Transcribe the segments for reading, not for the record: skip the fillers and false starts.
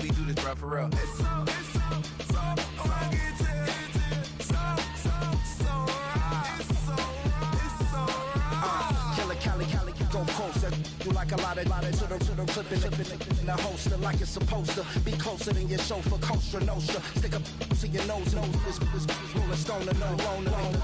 really do this, bro, for real. It's so fucking so right. It's so right. Killer Cali, go coast. That you like a lot of to the clipping in the holster like it's supposed to be closer than your chauffeur, Costa Nostra. Stick up to your nose, this rolling stone and no loner.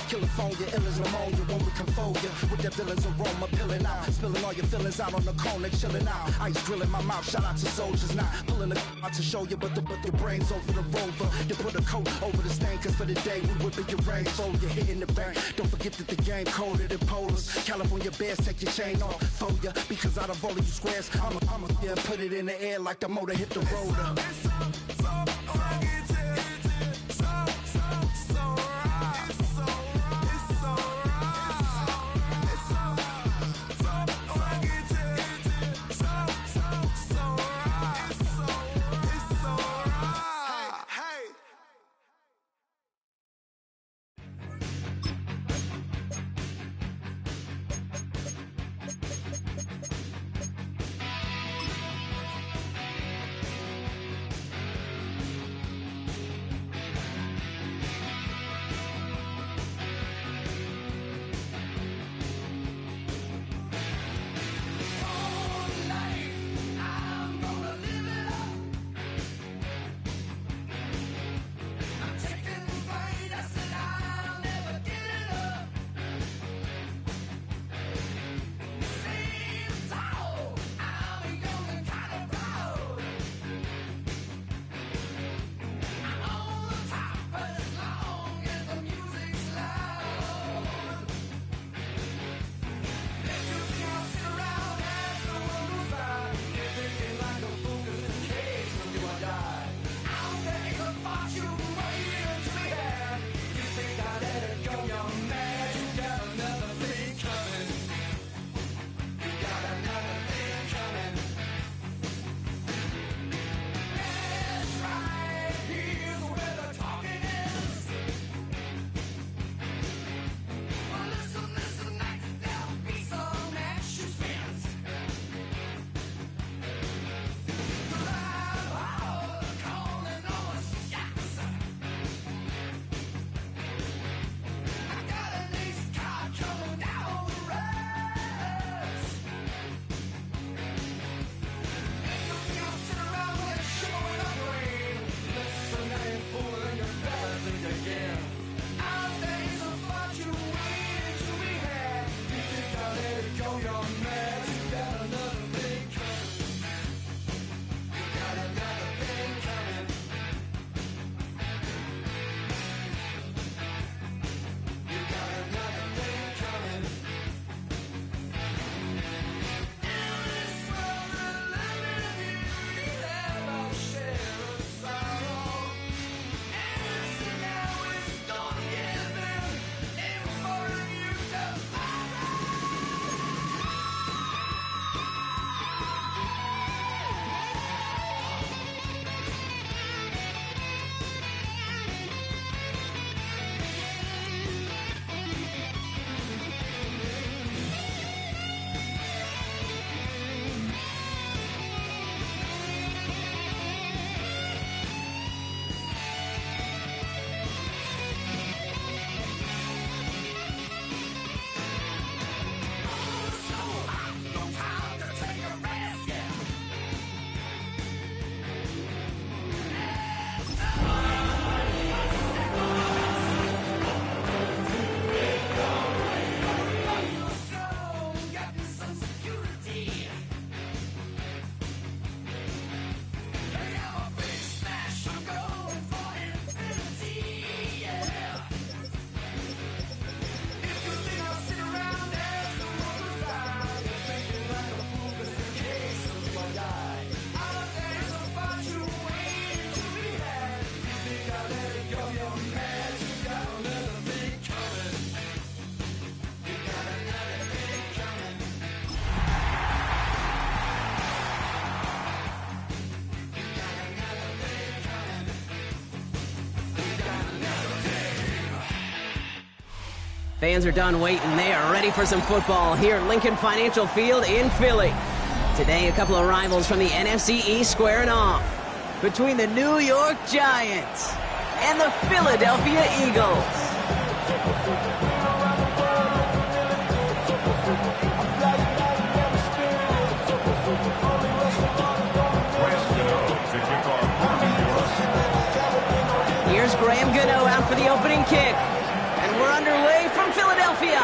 California, ill as pneumonia, when we can fold you with that villain's aroma, peeling out, spilling all your feelings out on the corner, chilling out. Ice grilling my mouth, shout out to soldiers, not pulling the out to show you, but your brains over the rover. You put a coat over the stain, cause for the day we whipping your rain, so you're hitting the bank. Don't forget that the game coded in polars. California bears, take your chain off for ya, because out of all of you squares, I'ma yeah, put it in the air like the motor hit the rotor. It's so fucking so right. It's so Fans are done waiting. They are ready for some football here at Lincoln Financial Field in Philly. Today, a couple of rivals from the NFC East squaring off between the New York Giants and the Philadelphia Eagles. Here's Graham Gano out for the opening kick. And we're underway from Philadelphia.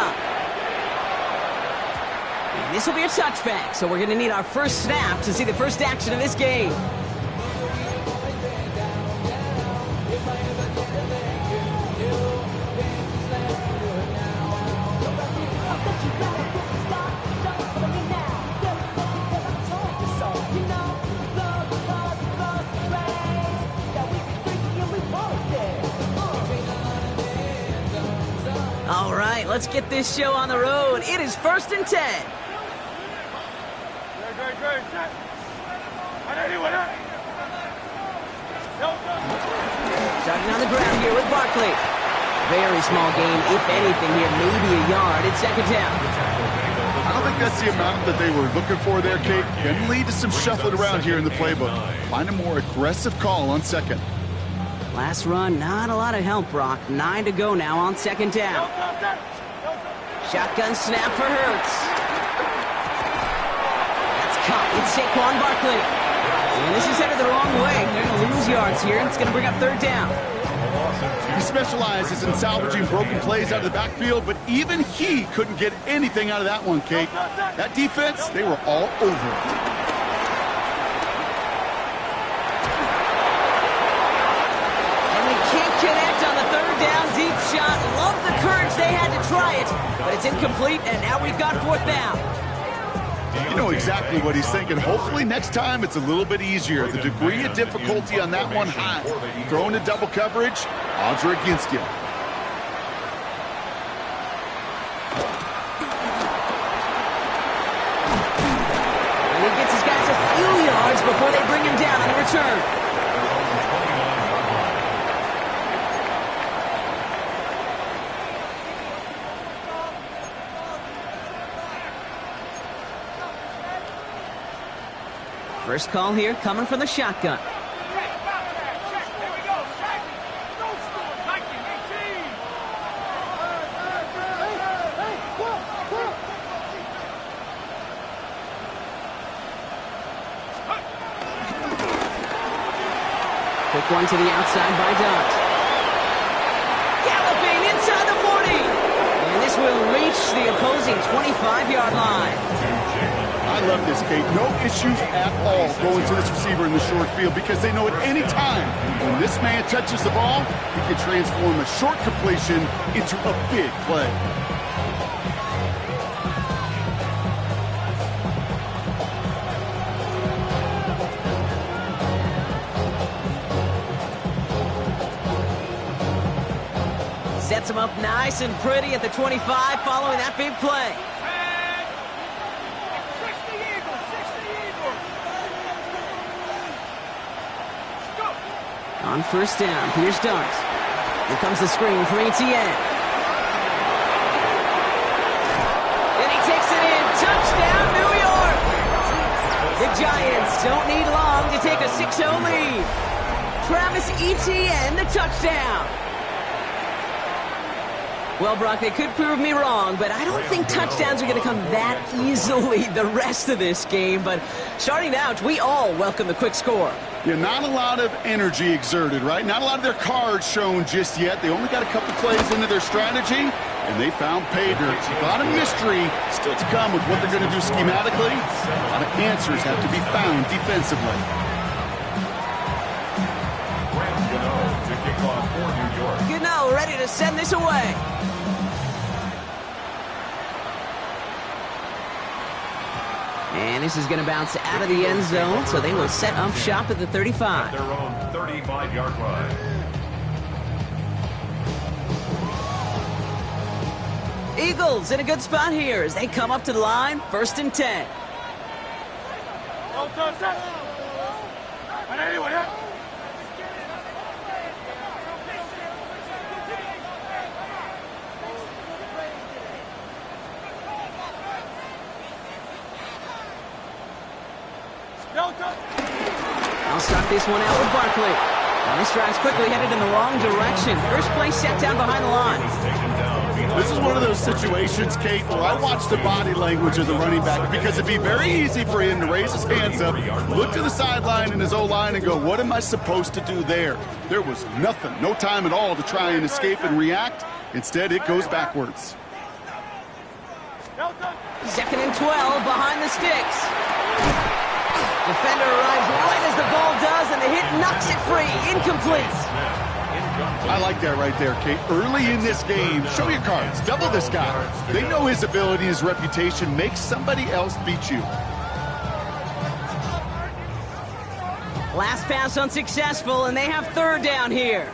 And this will be a touchback, so we're going to need our first snap to see the first action of this game. All right, let's get this show on the road. It is 1st and 10. Starting on the ground here with Barkley. Very small gain, if anything here, maybe a yard. It's 2nd down. I don't think that's the amount that they were looking for there, Kate. Can lead to some shuffling around here in the playbook. Find a more aggressive call on 2nd. Last run, not a lot of help, Brock. 9 to go now on 2nd down. Shotgun snap for Hurts. That's caught. It's Saquon Barkley. And this is headed the wrong way. They're going to lose yards here. It's going to bring up 3rd down. He specializes in salvaging broken plays out of the backfield, but even he couldn't get anything out of that one, Kate. That defense, they were all over it. Connect on the 3rd down, deep shot. Love the courage they had to try it, but it's incomplete, and now we've got 4th down. You know exactly what he's thinking. Hopefully next time it's a little bit easier. The degree of difficulty on that one high. Throwing to double coverage, odds are against you. And he gets his guys a few yards before they bring him down on the return. First call here coming from the shotgun. Quick one to the outside by Dot. Galloping inside the 40. And this will reach the opposing 25-yard line. I love this, Kate. No issues at all going to this receiver in the short field because they know at any time when this man touches the ball, he can transform a short completion into a big play. Sets him up nice and pretty at the 25 following that big play. On 1st down, here's Dart. Here comes the screen for Etienne. And he takes it in. Touchdown, New York! The Giants don't need long to take a 6-0 lead. Travis Etienne, the touchdown. Well, Brock, they could prove me wrong, but I don't think touchdowns are going to come that easily the rest of this game. But starting out, we all welcome the quick score. Yeah, not a lot of energy exerted, right? Not a lot of their cards shown just yet. They only got a couple plays into their strategy, and they found pay dirt. A lot of mystery still to come with what they're going to do schematically. A lot of answers have to be found defensively. Gano ready to send this away. And this is going to bounce out of the end zone, so they will set up shop at the 35. Their own 35-yard line. Eagles in a good spot here as they come up to the line, 1st and 10. I'll start this one out with Barkley. Now this drive's quickly headed in the wrong direction. First play set down behind the line. This is one of those situations, Kate, where I watch the body language of the running back because it'd be very easy for him to raise his hands up, look to the sideline in his O-line and go, what am I supposed to do there? There was nothing, no time at all to try and escape and react. Instead, it goes backwards. 2nd and 12 behind the sticks. Defender arrives right as the ball does, and the hit knocks it free. Incomplete. I like that right there, Kate. Early in this game, show your cards. Double this guy. They know his ability, his reputation. Make somebody else beat you. Last pass unsuccessful, and they have 3rd down here.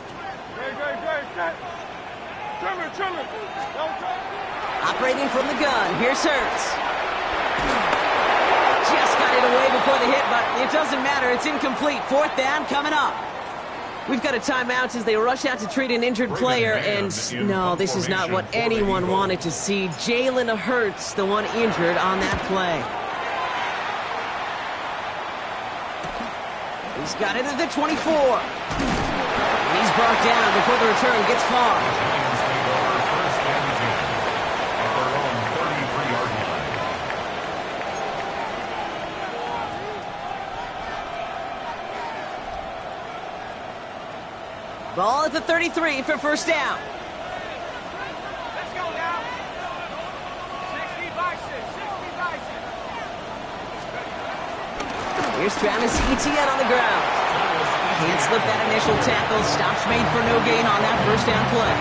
Operating from the gun, here's Hurts. Just got it away before the hit, but it doesn't matter. It's incomplete. 4th down coming up. We've got a timeout as they rush out to treat an injured player, and no, this is not what anyone wanted to see. Jalen Hurts, the one injured on that play. He's got it at the 24. And he's brought down before the return gets far. Ball at the 33 for 1st down. Let's go now. 60 by 6. 60 by 6. Here's Travis Etienne on the ground. Can't slip that initial tackle. Stops made for no gain on that 1st down play.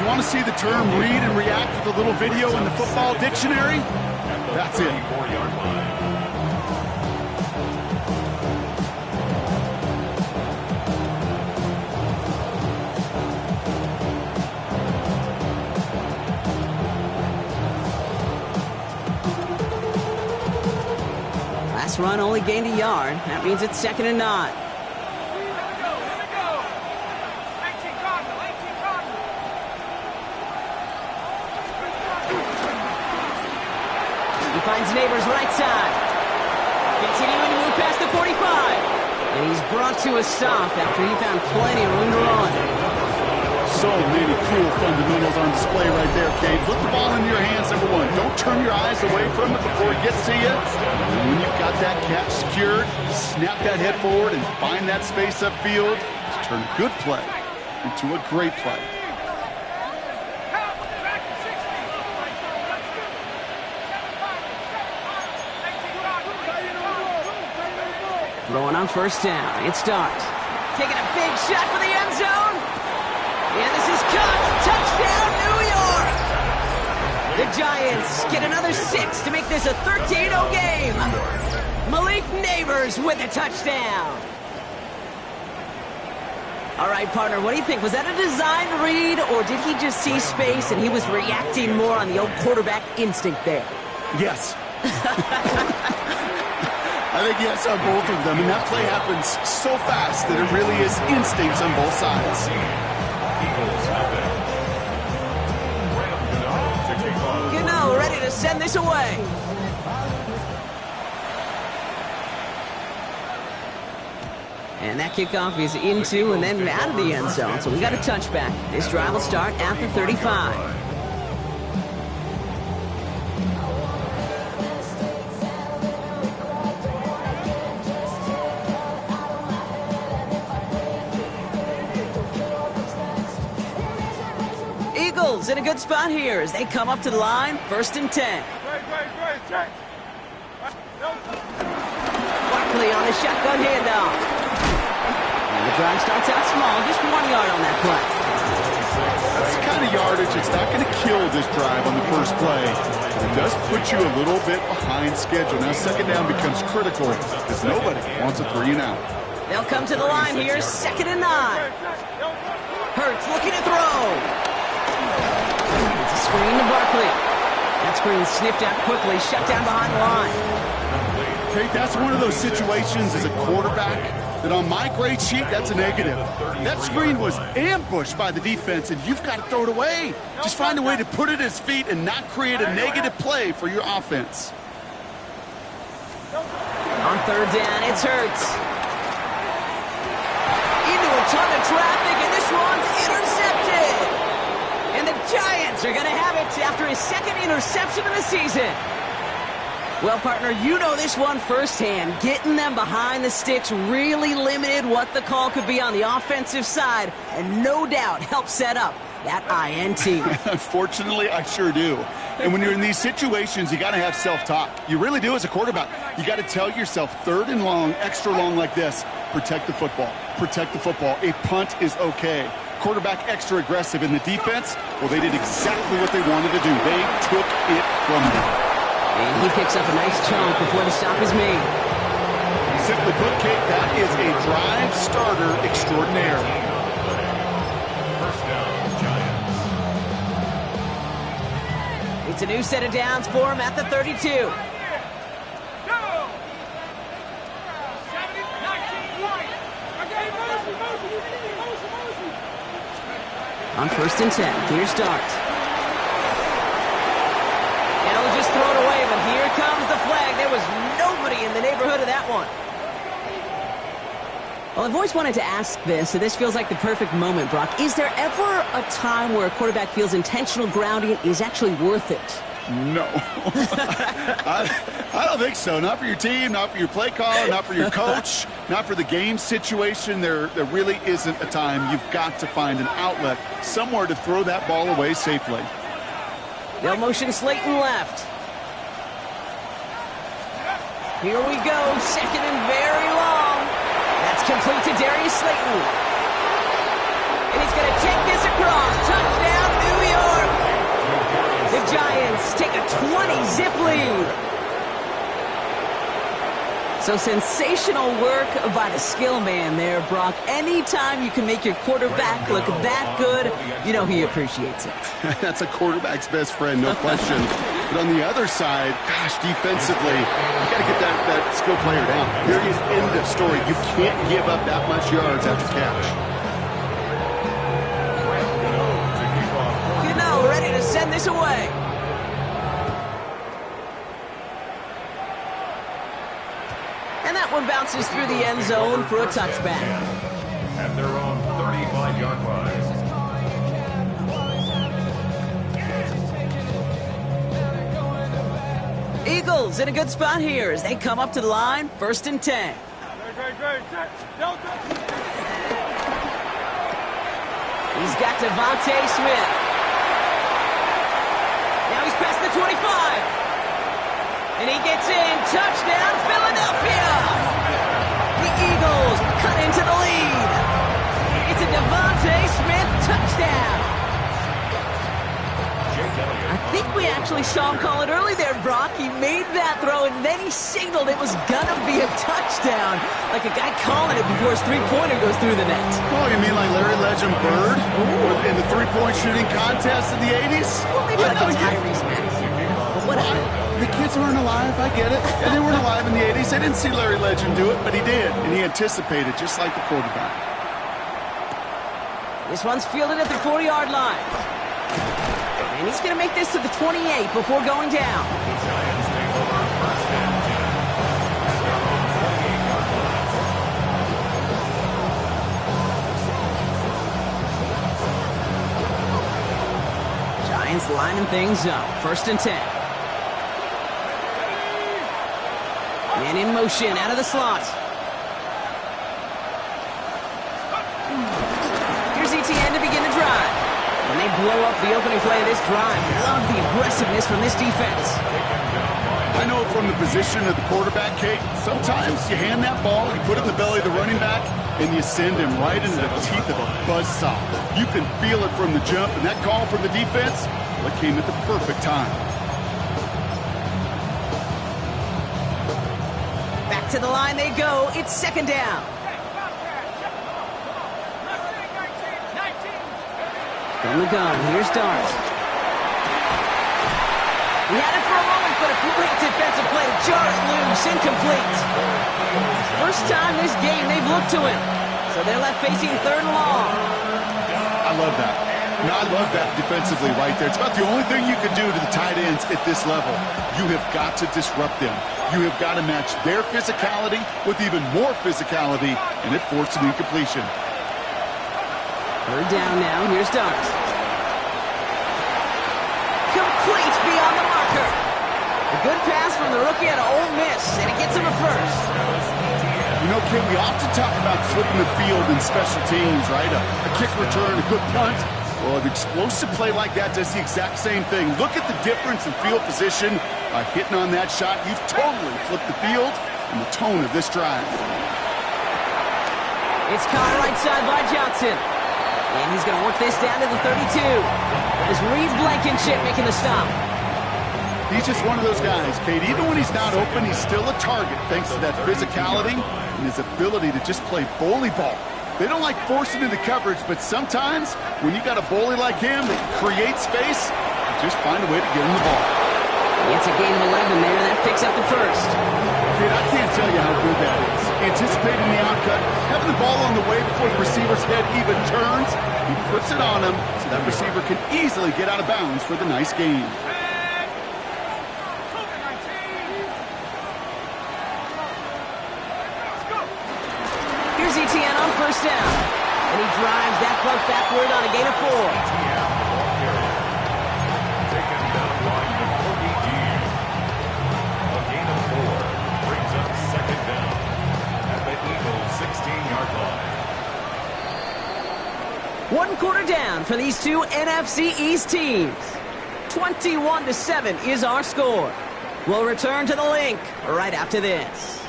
You want to see the term read and react with a little video in the football dictionary? That's it. 34-yard line. Last run only gained a yard. That means it's 2nd and 9. Here we go. 18 Cardinal. 18 Cardinal. He finds Neighbors right side. Continuing to move past the 45. And he's brought to a stop after he found plenty of room to run. So many cool fundamentals on display right there, Kate. Put the ball in your hands, number one. Don't turn your eyes away from it before it gets to you. And when you've got that catch secured, snap that head forward and find that space upfield to turn a good play into a great play. Back to 60. Throwing on 1st down. It starts. Taking a big shot for the end zone. And this is caught. Touchdown, New York! The Giants get another 6 to make this a 13-0 game. Malik Neighbors with a touchdown. All right, partner, what do you think? Was that a design read, or did he just see space and he was reacting more on the old quarterback instinct there? Yes. I think yes on both of them, and that play happens so fast that it really is instincts on both sides. Eagles have it. 65. Gano ready to send this away. And that kickoff is into and then out of the end zone, so we got a touchback. This drive will start at the 35. Eagles in a good spot here as they come up to the line, 1st and 10. Great. Check. Barkley on the shotgun handoff. And the drive starts out small, just 1 yard on that play. That's the kind of yardage that's not going to kill this drive on the first play. But it does put you a little bit behind schedule. Now 2nd down becomes critical because nobody wants a 3 and out. They'll come to the line here, 2nd and 9. Hurts looking to throw. It's a screen to Barkley. That screen sniffed out quickly, shut down behind the line. Kate, that's one of those situations as a quarterback that on my grade sheet, that's a negative. That screen was ambushed by the defense, and you've got to throw it away. Just find a way to put it at his feet and not create a negative play for your offense. On third down, it's Hurts. Into a ton of traffic, and this one's intercepted. And the Giants are going to have it after his second interception of the season. Well, partner, you know this one firsthand. Getting them behind the sticks really limited what the call could be on the offensive side, and no doubt helped set up that INT. Unfortunately, I sure do. And when you're in these situations, you got to have self-talk. You really do as a quarterback. You got to tell yourself, third and long, extra long like this, protect the football. Protect the football. A punt is okay. Quarterback extra aggressive in the defense, well, they did exactly what they wanted to do. They took it from them. And he picks up a nice chunk before the stop is made. Simply put, Kate, that is a drive starter extraordinaire. First down, Giants. It's a new set of downs for him at the 32. Go! 70, 19, 20. Okay, motion. On first and 10, here's Dart. And he'll just throw it away, but here comes the flag. There was nobody in the neighborhood of that one. Well, I've always wanted to ask this, so this feels like the perfect moment, Brock. Is there ever a time where a quarterback feels intentional grounding is actually worth it? No. I don't think so. Not for your team, not for your play caller, not for your coach, not for the game situation. There really isn't a time. You've got to find an outlet, somewhere to throw that ball away safely. They'll motion Slayton left. Here we go, second and very long. That's complete to Darius Slayton. And he's going to take this across. Touchdown, New York. The Giants take a 20-zip lead. So sensational work by the skill man there, Brock. Anytime you can make your quarterback look that good, you know he appreciates it. That's a quarterback's best friend, no question. But on the other side, gosh, defensively, you got to get that skill player down. Period, end of story. You can't give up that much yards after catch. You know, ready to send this away. And that one bounces through the end zone for a touchback. At their own 35-yard line. Eagles in a good spot here as they come up to the line, first and 10. Great. Delta. He's got Devontae Smith. Now he's past the 25. And he gets in. Touchdown, Philadelphia. The Eagles cut into the lead. It's a Devontae Smith touchdown. I think we actually saw him call it early there, Brock. He made that throw, and then he signaled it was going to be a touchdown. Like a guy calling it before his three-pointer goes through the net. Oh, you mean like Larry Legend Bird in the three-point shooting contest in the 80s? Well, maybe like a Tyrese Maxey. But whatever. The kids weren't alive, I get it. And they weren't alive in the 80s. They didn't see Larry Legend do it, but he did. And he anticipated, just like the quarterback. This one's fielded at the 40-yard line. And he's going to make this to the 28 before going down. The Giants take over first and 10. At their own 48-yard line. Giants lining things up. First and 10. And in motion, out of the slot. Here's ETN to begin the drive. And they blow up the opening play of this drive. Love the aggressiveness from this defense. I know from the position of the quarterback, Kate, sometimes you hand that ball, you put it in the belly of the running back, and you send him right into the teeth of a buzzsaw. You can feel it from the jump, and that call from the defense, well, it came at the perfect time. Back to the line they go. It's second down. From the gun, here's Dart. He had it for a moment, but a great defensive play to jar it loose, incomplete. First time this game they've looked to him. So they're left facing third and long. I love that. No, I love that defensively right there. It's about the only thing you could do to the tight ends at this level. You have got to disrupt them. You have got to match their physicality with even more physicality, and it forced an incompletion. Third down now. Here's Dart. Complete beyond the marker. A good pass from the rookie out of Ole Miss, and it gets him a first. You know, Kim, we often talk about flipping the field in special teams, right? A kick return, a good punt. Well, an explosive play like that does the exact same thing. Look at the difference in field position. By hitting on that shot, you've totally flipped the field and the tone of this drive. It's caught right side by Johnson. And he's going to work this down to the 32. It's Reed Blankenship making the stop. He's just one of those guys, Kate. Even when he's not open, he's still a target thanks to that physicality and his ability to just play bully ball. They don't like forcing into coverage, but sometimes when you got a bully like him that creates space, you just find a way to get him the ball. It's a gain of 11 there. That picks up the first. Kate, I can't tell you how good that is. Anticipating the outcut, having the ball on the way before the receiver's head even turns, he puts it on him so that receiver can easily get out of bounds for the nice gain. Here's Etienne on first down. And he drives that punt backward on a gain of 4. Taken down by the 40 A gain of 4 brings up second down at the Eagles' 16-yard line. 1 quarter down for these two NFC East teams. 21-7 is our score. We'll return to the link right after this.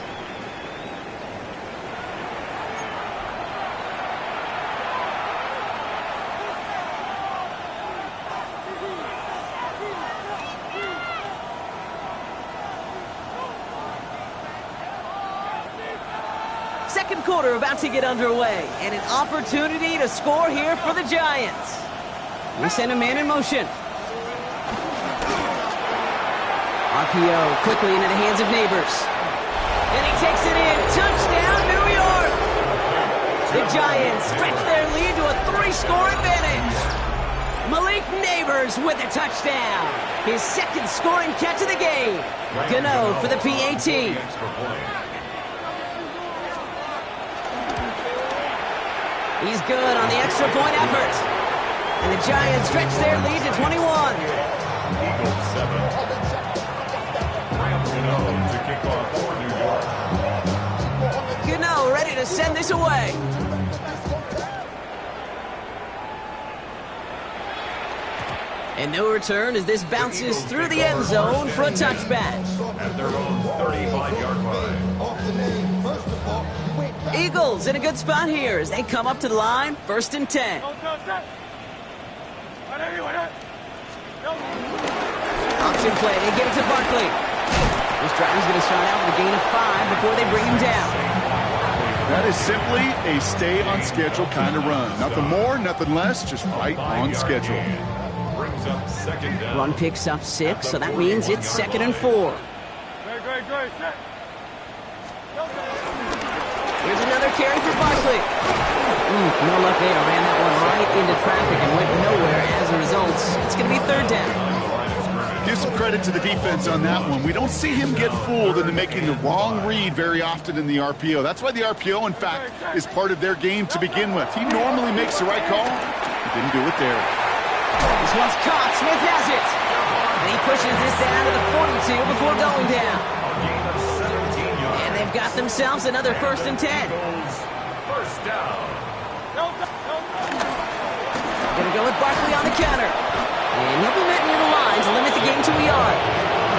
Second quarter about to get underway, and an opportunity to score here for the Giants. We send a man in motion. RPO quickly into the hands of Neighbors. And he takes it in. Touchdown, New York! The Giants stretch their lead to a 3-score advantage. Malik Neighbors with a touchdown. His second scoring catch of the game. Gano for the PAT. He's good on the extra point effort. And the Giants stretch their lead to 21. Eagles 7. Graham Gano to kick off for New York. Gano ready to send this away. And no return as this bounces through the end zone for a touchback. At their own 35-yard line. Eagles in a good spot here as they come up to the line, 1st and 10. Option play, they give it to Barkley. This drive is going to start out with a gain of 5 before they bring him down. That is simply a stay-on-schedule kind of run. Nothing more, nothing less, just right on schedule. Brings up second down. Run picks up 6, so that means it's 2nd and 4. Here's another carry for Barkley. No luck there. Ran that one right into traffic and went nowhere as a result. It's going to be 3rd down. Give some credit to the defense on that one. We don't see him get fooled into making the wrong read very often in the RPO. That's why the RPO, in fact, is part of their game to begin with. He normally makes the right call. He didn't do it there. This one's caught. Smith has it. And he pushes this down to the 42 before going down. And they've got themselves another 1st and 10. First down. Gonna go with Barkley on the counter. And he'll be met near the line to limit the game to a yard.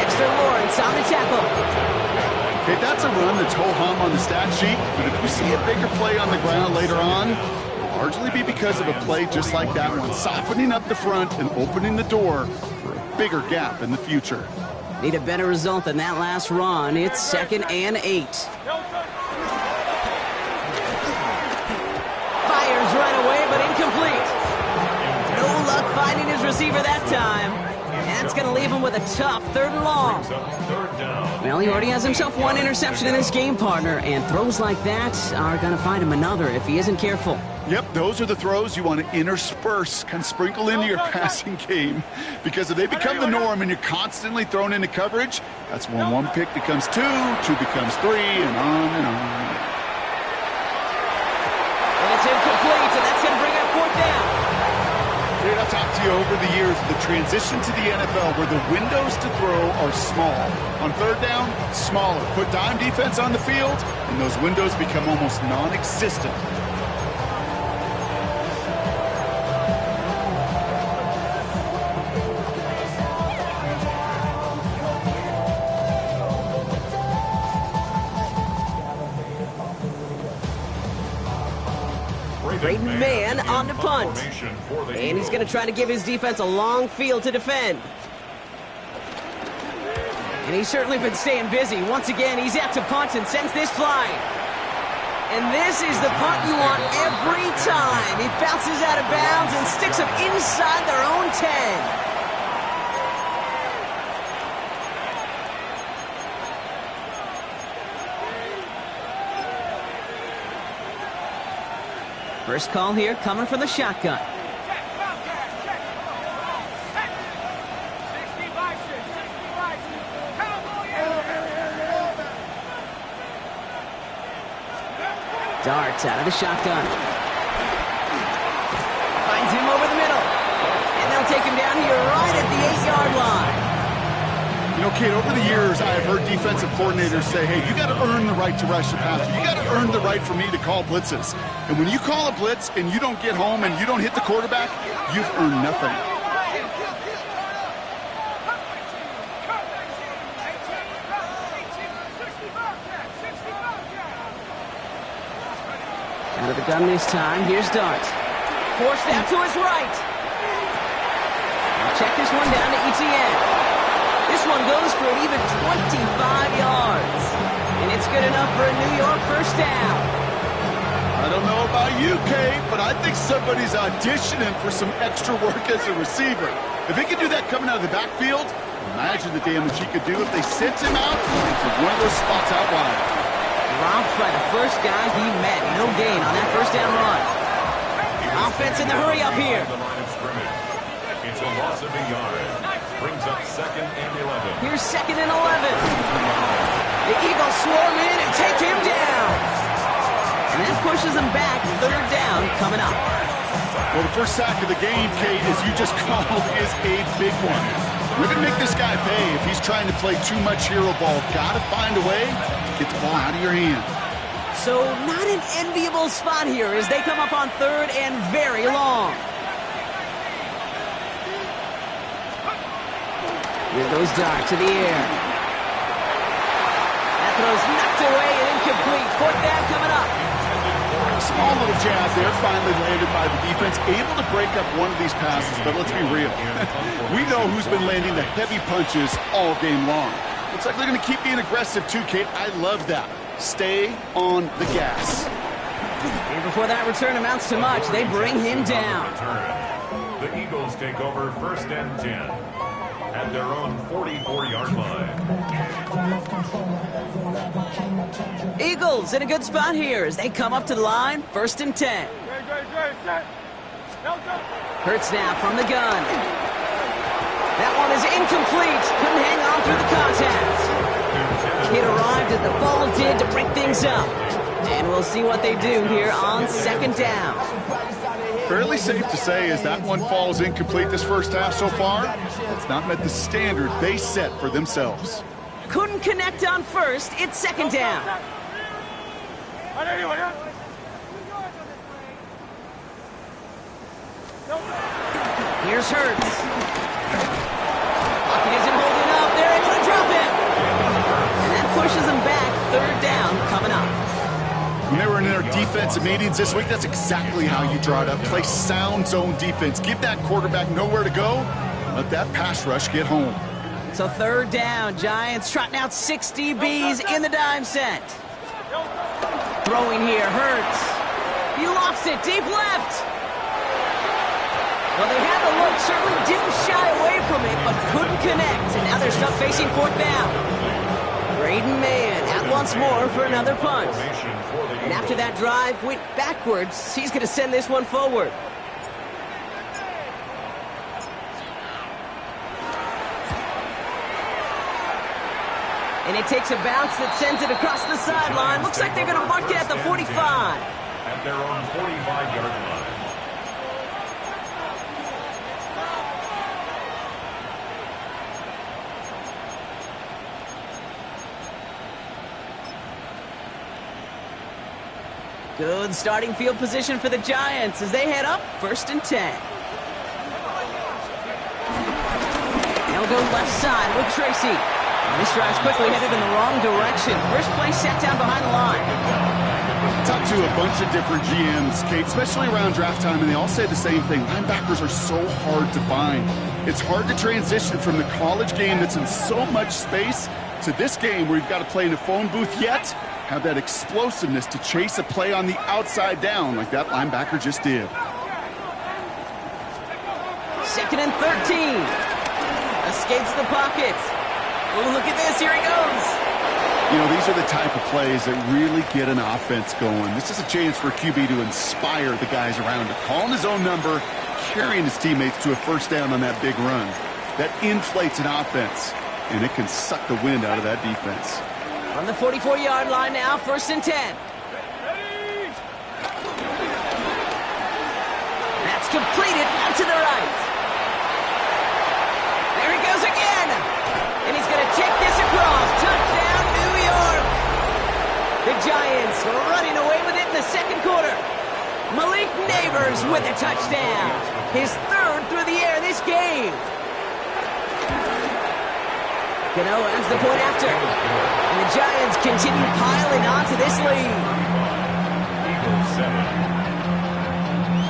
Dexter Lawrence on the tackle. Okay, that's a run that's ho-hum on the stat sheet, but if you see a bigger play on the ground later on, it'll largely be because of a play just like that one, softening up the front and opening the door for a bigger gap in the future. Need a better result than that last run. It's 2nd and 8. Fires right away, but incomplete. No luck finding his receiver that time. And That's going to leave him with a tough 3rd and long. Brings up 3rd down. Well, he already has himself 1 interception in this game, partner, and throws like that are going to find him another if he isn't careful. Yep, those are the throws you want to intersperse, kind of sprinkle into your passing game. Because if they become the norm and you're constantly thrown into coverage, that's when 1 pick becomes 2, 2 becomes 3, and on and on. And it's incomplete, and that's going to bring up 4th down. Dude, I've talked to you over the years, the transition to the NFL where the windows to throw are small. On 3rd down, smaller. Put dime defense on the field, and those windows become almost non-existent. Braden Mann on the punt. And he's going to try to give his defense a long field to defend. And he's certainly been staying busy. Once again, he's out to punt and sends this flying. And this is the punt you want every time. He bounces out of bounds and sticks them inside their own 10. First call here coming from the shotgun. Darts out of the shotgun. Finds him over the middle. And they'll take him down here right at the 8-yard line. You know, Kate, over the years, I have heard defensive coordinators say, hey, you got to earn the right to rush the passer. You got to earn the right for me to call blitzes. And when you call a blitz and you don't get home and you don't hit the quarterback, you've earned nothing. Out of the gun this time. Here's Dart. Forced out to his right. Now check this one down to Etienne. This one goes for an even 25 yards. And it's good enough for a New York first down. I don't know about you, Kate, but I think somebody's auditioning for some extra work as a receiver. If he could do that coming out of the backfield, imagine the damage he could do if they sent him out into one of those spots out wide. Dropped by the first guy he met. No gain on that first down run. Offense in the hurry up here. The line of scrimmage. It's a loss of a yard. Brings up 2nd and 11. Here's 2nd and 11. The Eagles swarm in and take him down. And that pushes him back. 3rd down coming up. Well, the first sack of the game, Kate, as you just called, is a big one. We're going to make this guy pay if he's trying to play too much hero ball. Got to find a way to get the ball out of your hand. So not an enviable spot here as they come up on 3rd and very long. Here goes Dart to the air. That throw's knocked away and incomplete. 4th down coming up. Small little jab there, finally landed by the defense. Able to break up one of these passes, but let's be real. We know who's been landing the heavy punches all game long. Looks like they're going to keep being aggressive too, Kate. I love that. Stay on the gas. And before that return amounts to much, they bring him down. The Eagles take over 1st and 10. At their own 44-yard line. Eagles in a good spot here as they come up to the line. 1st and 10. Hurts now from the gun. That one is incomplete. Couldn't hang on through the contact. It arrived as the ball did to break things up. And we'll see what they do here on 2nd down. Fairly safe to say as that one falls incomplete this first half so far, it's not met the standard they set for themselves. Couldn't connect on 1st. It's 2nd down. Here's Hurts. Lockett isn't holding up. They're able to drop him. And that pushes them back. 3rd down coming up. When they were in their defensive meetings this week, that's exactly how you draw it up. Play sound zone defense. Give that quarterback nowhere to go. Let that pass rush get home. So 3rd down. Giants trotting out 6 DBs in the dime set. Throwing here. Hurts. He lofts it. Deep left. Well, they have a look Colts certainly didn't shy away from it, but couldn't connect, and now they're stuck facing fourth down. Braden Mann at once more for another punt. And after that drive went backwards, he's going to send this one forward. And it takes a bounce that sends it across the sideline. Looks like they're going to mark it at the 45. At their own 45-yard line. Good starting field position for the Giants as they head up 1st and 10. They'll go left side with Tracy. And this drive's quickly headed in the wrong direction. First play set down behind the line. Talked to a bunch of different GMs, Kate, especially around draft time, and they all say the same thing. Linebackers are so hard to find. It's hard to transition from the college game that's in so much space to this game where you've got to play in a phone booth, yet have that explosiveness to chase a play on the outside down like that linebacker just did. 2nd and 13. Escapes the pocket. Oh, look at this. Here he goes. You know, these are the type of plays that really get an offense going. This is a chance for a QB to inspire the guys around him. Calling his own number, carrying his teammates to a first down on that big run. That inflates an offense, and it can suck the wind out of that defense. On the 44-yard line now, 1st and 10. That's completed out to the right. There he goes again. And he's going to take this across. Touchdown, New York. The Giants running away with it in the second quarter. Malik Neighbors with a touchdown. His 3rd through the air this game. Gano adds the point after. And the Giants continue piling on to this lead.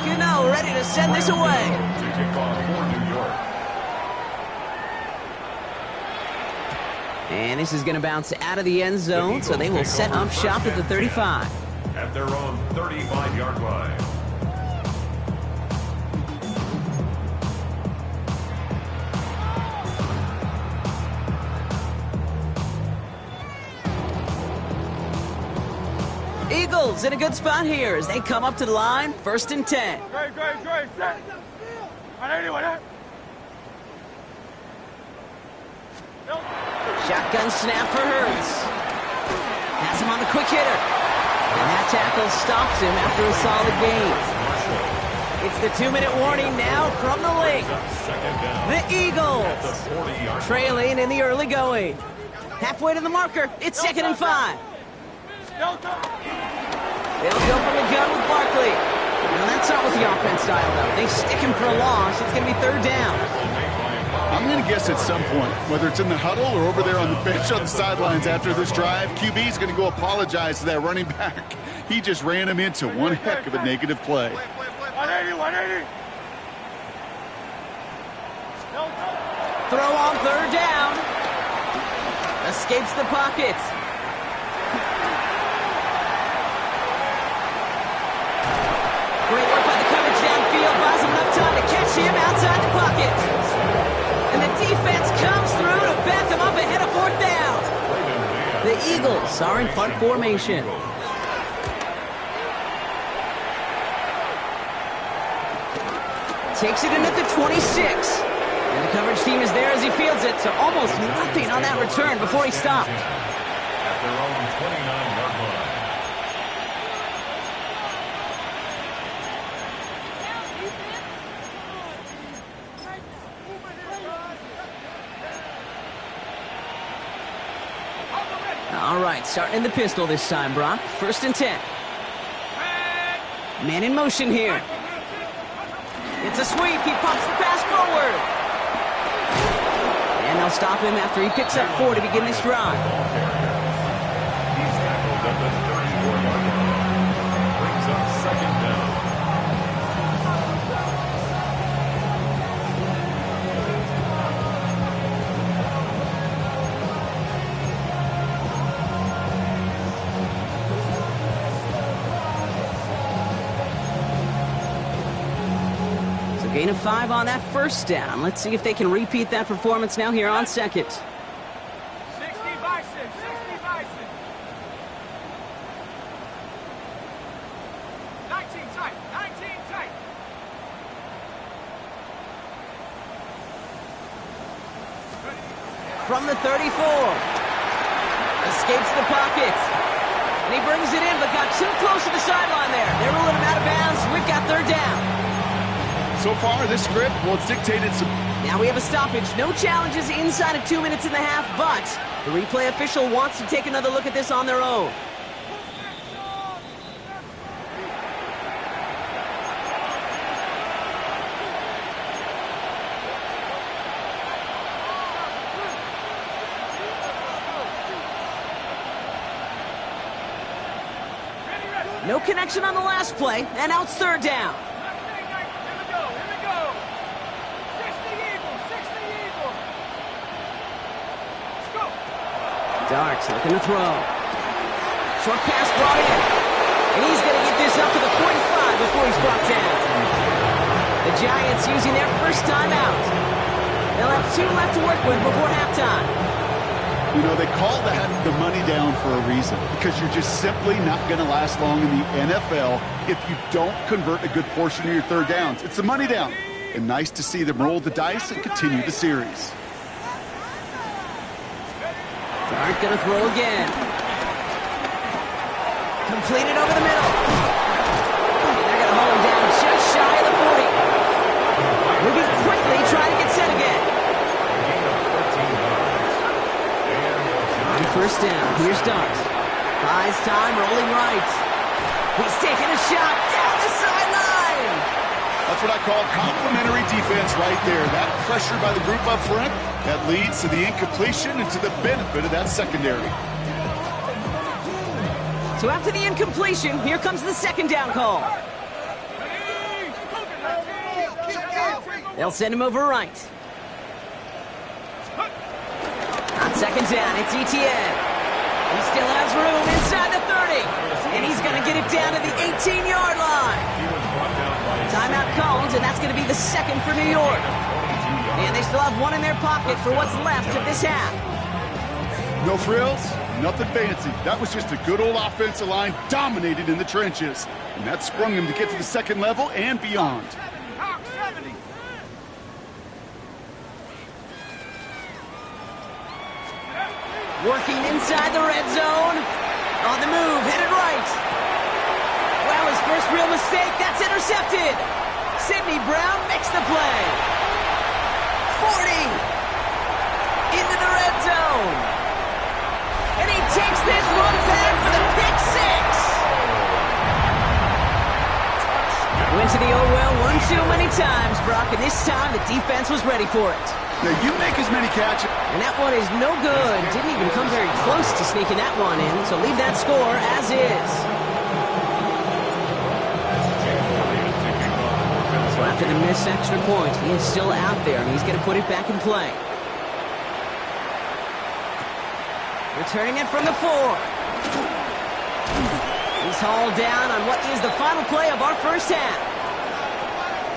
Gano ready to send this away. To kick off for New York. And this is going to bounce out of the end zone, so they will set up shop at the 35. At their own 35-yard line. Eagles in a good spot here as they come up to the line, 1st and 10. Great, set. On anyone, Shotgun snap for Hurts. Has him on the quick hitter. And that tackle stops him after a solid gain. It's the 2-minute warning now from the lake. The Eagles trailing in the early going. Halfway to the marker, it's 2nd and 5. They'll go from the gun with Barkley. Now that's not what the offense style though. They stick him for a loss. It's going to be 3rd down. I'm going to guess at some point, whether it's in the huddle or over there on the bench on the sidelines after this drive, QB is going to go apologize to that running back. He just ran him into one heck of a negative play. 180. Throw on 3rd down. Escapes the pocket. Great work by the coverage downfield. Buys him enough time to catch him outside the pocket. And the defense comes through to back them up ahead of 4th down. The Eagles are in punt formation. Takes it in at the 26. And the coverage team is there as he fields it, so almost nothing on that return before he stopped. At their own 29-yard line. All right, starting in the pistol this time, Brock. 1st and 10. Man in motion here. It's a sweep. He pops the pass forward. And they'll stop him after he picks up 4 to begin this drive. He's tackled at the 34-yard line. Brings up 2nd down. Gain of 5 on that first down. Let's see if they can repeat that performance now here on second. 60 Bison, 60 Bison. 19 tight, 19 tight. From the 34. Escapes the pocket. And he brings it in, but got too close to the sideline there. They're ruling him out of bounds. We've got third down. So far, this script, well, it's dictated some... Now we have a stoppage. No challenges inside of 2 minutes and a half, but the replay official wants to take another look at this on their own. No connection on the last play, and now it's third down. Darks looking to throw. Short pass brought in. And he's going to get this up to the 45 before he's brought down. The Giants using their first timeout. They'll have 2 left to work with before halftime. You know, they call that the money down for a reason, because you're just simply not going to last long in the NFL if you don't convert a good portion of your third downs. It's the money down. And nice to see them roll the dice and continue the series. Dart gonna throw again. Completed over the middle. And they're gonna hold him down just shy of the 40. Moving quickly, trying to get set again. On first down, here's Dart. Buys time, rolling right. He's taking a shot down the sideline. That's what I call complimentary defense right there. That pressure by the group up front, that leads to the incompletion and to the benefit of that secondary. So after the incompletion, here comes the second down call. They'll send him over right. On second down, it's Etienne. He still has room inside the 30. And he's going to get it down to the 18-yard line. Timeout called, and that's going to be the second for New York. And they still have 1 in their pocket for what's left of this half. No frills, nothing fancy. That was just a good old offensive line dominated in the trenches. And that sprung them to get to the second level and beyond. Working inside the red zone. On the move, headed right. Well, his first real mistake, that's intercepted. Sidney Brown makes the play. 40. Into the red zone. And he takes this one back for the pick 6. Went to the oh well one too many times, Brock, and this time the defense was ready for it. Now you make as many catches. And that one is no good. Didn't even come very close to sneaking that one in, so leave that score as is. So after the missed extra point, he is still out there, and he's going to put it back in play. Returning it from the 4. He's hauled down on what is the final play of our first half.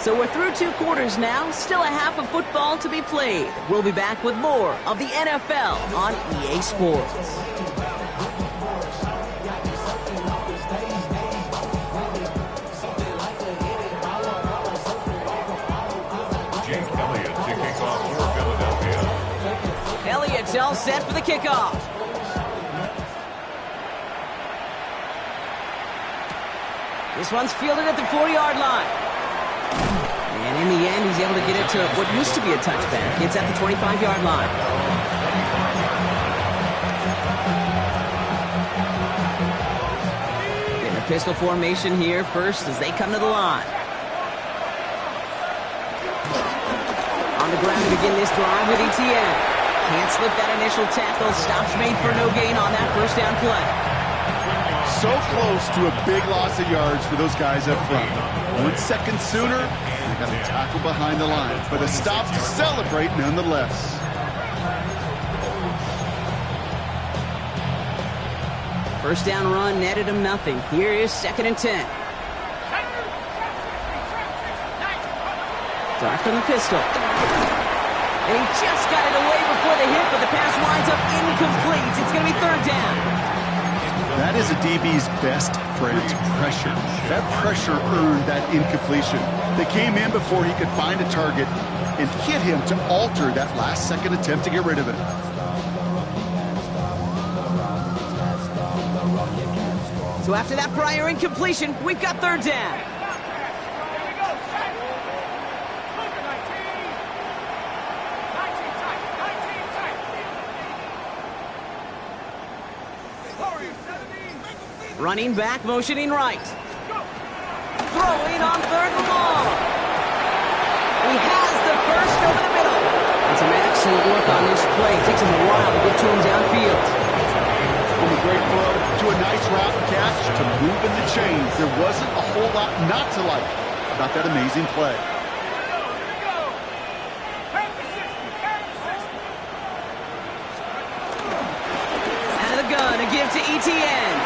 So we're through 2 quarters now, still a half of football to be played. We'll be back with more of the NFL on EA Sports. Jake Elliott to kick off for Philadelphia. Elliott's all set for the kickoff. This one's fielded at the 4-yard line. And in the end, he's able to get it to what used to be a touchback. It's at the 25-yard line. Getting a pistol formation here first as they come to the line. On the ground to begin this drive with Etienne. Can't slip that initial tackle. Stops made for no gain on that first down play. So close to a big loss of yards for those guys up front. 1 second sooner, they got a tackle behind the line, but a stop to celebrate nonetheless. First down run netted him nothing. Here is 2nd and 10. Dart from the pistol. And he just got it away before the hit, but the pass winds up incomplete. It's going to be third down. That is a DB's best friend, pressure. That pressure earned that incompletion. They came in before he could find a target and hit him to alter that last-second attempt to get rid of it. So after that prior incompletion, we've got third down. Running back, motioning right. Throwing on third and long. He has the first over the middle. And some excellent work on this play. It takes him a while to get to him downfield. From a great throw to a nice route catch to moving the chains. There wasn't a whole lot not to like about that amazing play. Out of the gun, a give to ETN.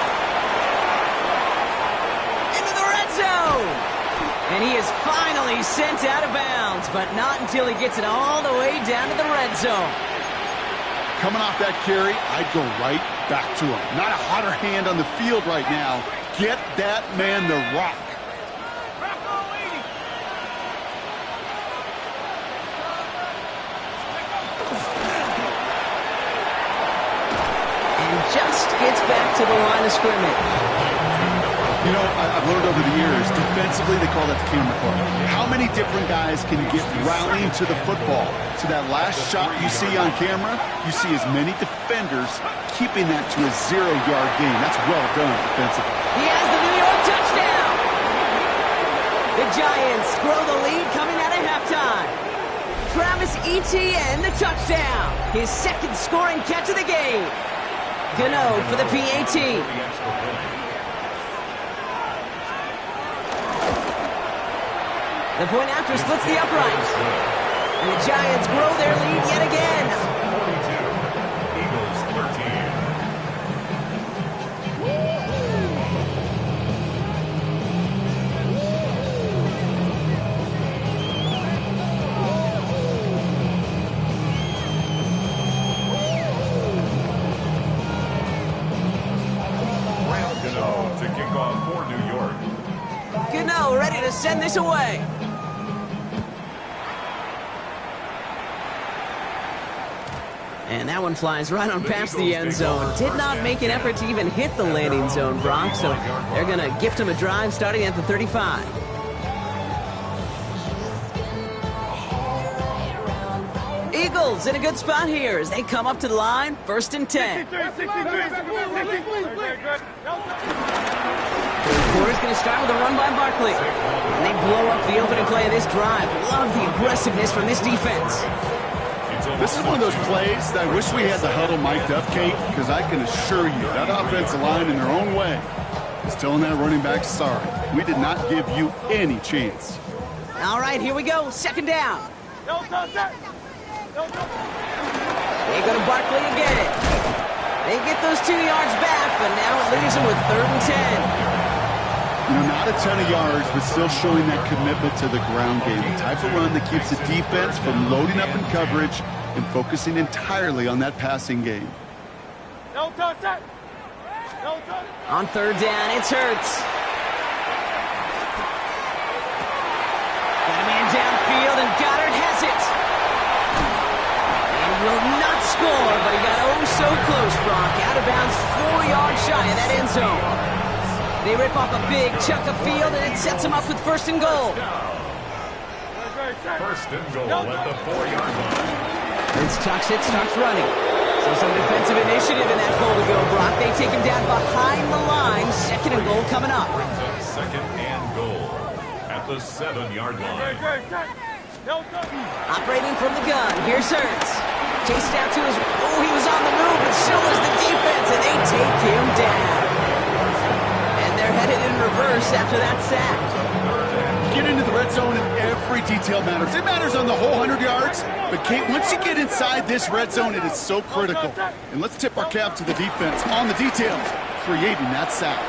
And he is finally sent out of bounds, but not until he gets it all the way down to the red zone. Coming off that carry, I'd go right back to him. Not a hotter hand on the field right now. Get that man the rock. And just gets back to the line of scrimmage. You know, I've learned over the years, defensively, they call that the camera club. How many different guys can get rallying to the football? So that last shot you see on camera, you see as many defenders keeping that to a 0-yard gain. That's well done defensively. He has the New York touchdown. The Giants grow the lead coming out of halftime. Travis Etienne, the touchdown. His second scoring catch of the game. Gano for the PAT. The point after splits the uprights. And the Giants grow their lead yet again. 42, Eagles 13. Graham Gano to kick off for New York. Gano ready to send this away. And that one flies right on past the end zone. Did not make an effort to even hit the landing zone, Brock. So they're going to gift him a drive starting at the 35. Eagles in a good spot here as they come up to the line. 1st and 10. Third quarter's going to start with a run by Barkley. And they blow up the opening play of this drive. Love the aggressiveness from this defense. This is one of those plays that I wish we had the huddle mic'd up, Kate, because I can assure you that offensive line in their own way is telling that running back, sorry, we did not give you any chance. All right, here we go. Second down. They go to Barkley again. They get those 2 yards back, but now it leaves them with 3rd and 10. You know, not a ton of yards, but still showing that commitment to the ground game. The type of run that keeps the defense from loading up in coverage and focusing entirely on that passing game. On 3rd down, it's Hurts. Got a man downfield, and Goddard has it. And he will not score, but he got oh so close, Brock. Out of bounds 4 yards shy of that end zone. They rip off a big chunk of field, and it sets them up with 1st and goal. 1st and goal at the 4-yard line. Hurts tucks it, starts running. So some defensive initiative in that goal to go, Brock. They take him down behind the line. 2nd and goal coming up. Brings up 2nd and goal at the 7-yard line. Operating from the gun, here's Hurts. Chased out to his... Oh, he was on the move, but so was the defense, and they take him down. And they're headed in reverse after that sack. Get into the red zone, and every detail matters. It matters on the whole 100 yards, but Kate, once you get inside this red zone, it is so critical. And let's tip our cap to the defense on the details, creating that sack.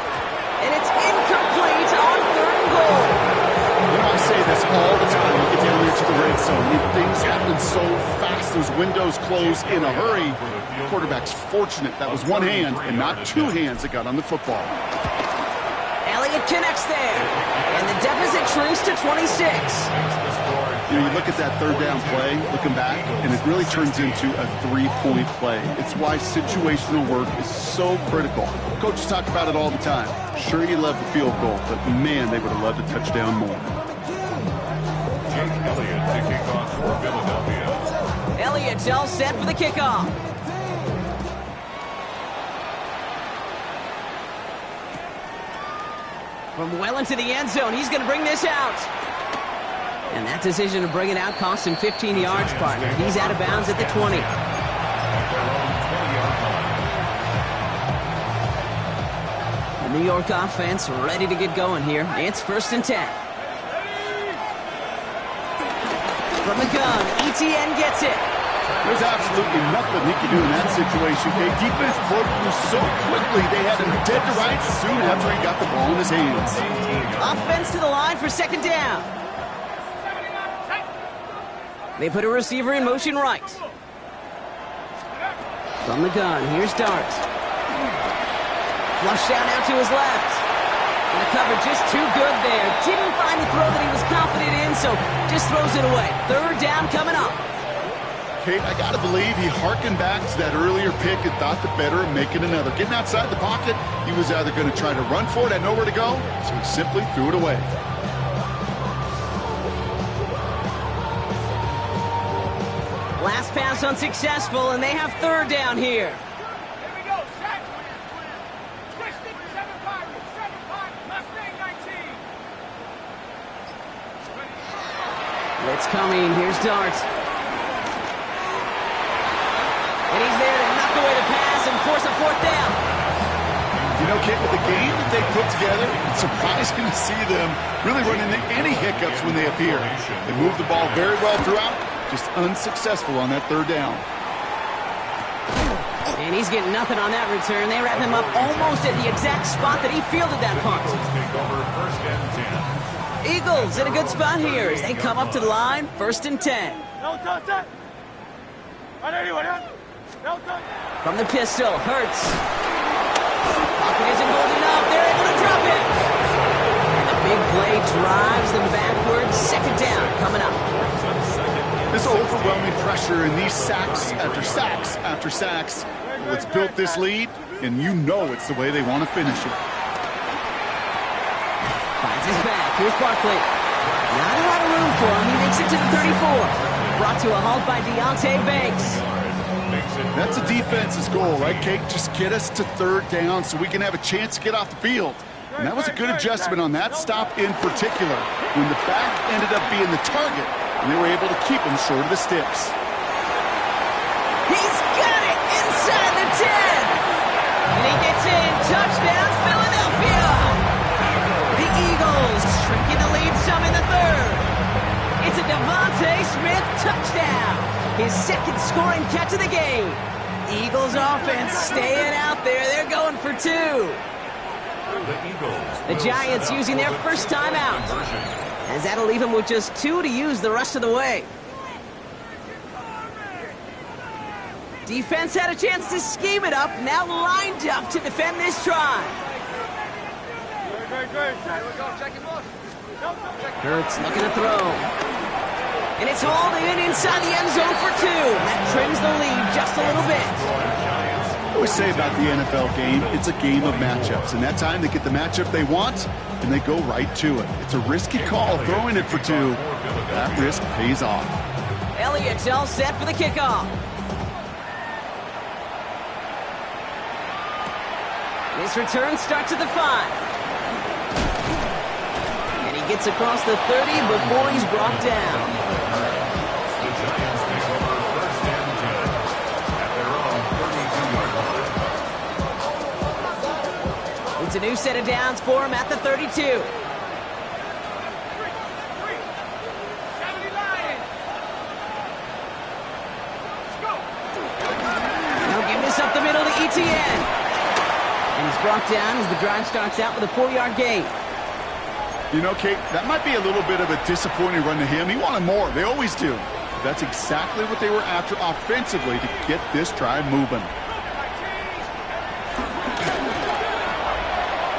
And it's incomplete on 3rd and goal. You know, I say this all the time. You get down there to the red zone. I mean, things happen so fast. Those windows close in a hurry. The quarterback's fortunate that was one hand and not two hands that got on the football. Elliott connects there. And the deficit shrinks to 26. You know, you look at that third down play, looking back, and it really turns into a three-point play. It's why situational work is so critical. Coaches talk about it all the time. Sure, you love the field goal, but man, they would have loved a touchdown more. Jake Elliott to kick off for Philadelphia. Elliott's all set for the kickoff. From well into the end zone, he's going to bring this out. And that decision to bring it out cost him 15 yards, partner. He's out of bounds at the 20. The New York offense ready to get going here. It's 1st and 10. From the gun, ETN gets it. There's absolutely nothing he can do in that situation, okay? Defense broke through so quickly, they had him dead to rights soon after he got the ball in his hands. Offense to the line for 2nd down. They put a receiver in motion right. From the gun, here's Dart. Flush down out to his left. And the cover just too good there. Didn't find the throw that he was confident in, so just throws it away. 3rd down coming up. Okay, I got to believe he hearkened back to that earlier pick and thought the better of making another. Getting outside the pocket, he was either going to try to run for it, had nowhere to go, so he simply threw it away. Last pass unsuccessful, and they have 3rd down here. Here we go. Set. 7-5. Mustang 19. Blitz coming. Here's Dart. And he's there to knock away the pass and force a 4th down. You know, Kit, with the game that they put together, it's surprising to see them really run into any hiccups when they appear. They move the ball very well throughout, just unsuccessful on that 3rd down. And he's getting nothing on that return. They wrap him up almost at the exact spot that he fielded that punt. Take over 1st and 10. Eagles in a good spot here as they come up to the line, 1st and 10. From the pistol, Hurts. Pocket isn't holding up. They're able to drop it. And the big play drives them backwards. 2nd down coming up. This overwhelming pressure and these sacks after sacks after sacks, well, it's built this lead, and you know it's the way they want to finish it. Finds his back. Here's Barkley. Not a lot of room for him. He makes it to the 34. Brought to a halt by Deonte Banks. That's a defense's goal, right, Kate? Just get us to 3rd down so we can have a chance to get off the field. And that was a good adjustment on that stop in particular, when the back ended up being the target, and they were able to keep him short of the sticks. He's got it inside the 10. And he gets in. Touchdown, Philadelphia. The Eagles shrinking the lead some in the 3rd. It's a Devontae Smith touchdown. His 2nd scoring catch of the game. Eagles offense staying out there. They're going for 2. The Giants using their first timeout, as that'll leave them with just 2 to use the rest of the way. Defense had a chance to scheme it up, now lined up to defend this try. Hurts looking to throw. And it's hauled in inside the end zone for 2. That trims the lead just a little bit. I always say about the NFL game, it's a game of matchups. And that time they get the matchup they want, and they go right to it. It's a risky call throwing it for 2. That risk pays off. Elliott's all set for the kickoff. This return starts at the 5. And he gets across the 30 before he's brought down. The Giants take over 1st and 10 at their own 32-yard line. It's a new set of downs for him at the 32. Now give this up the middle to ETN. And he's brought down as the drive starts out with a 4-yard gain. You know, Kate, that might be a little bit of a disappointing run to him. He wanted more. They always do. That's exactly what they were after offensively to get this drive moving.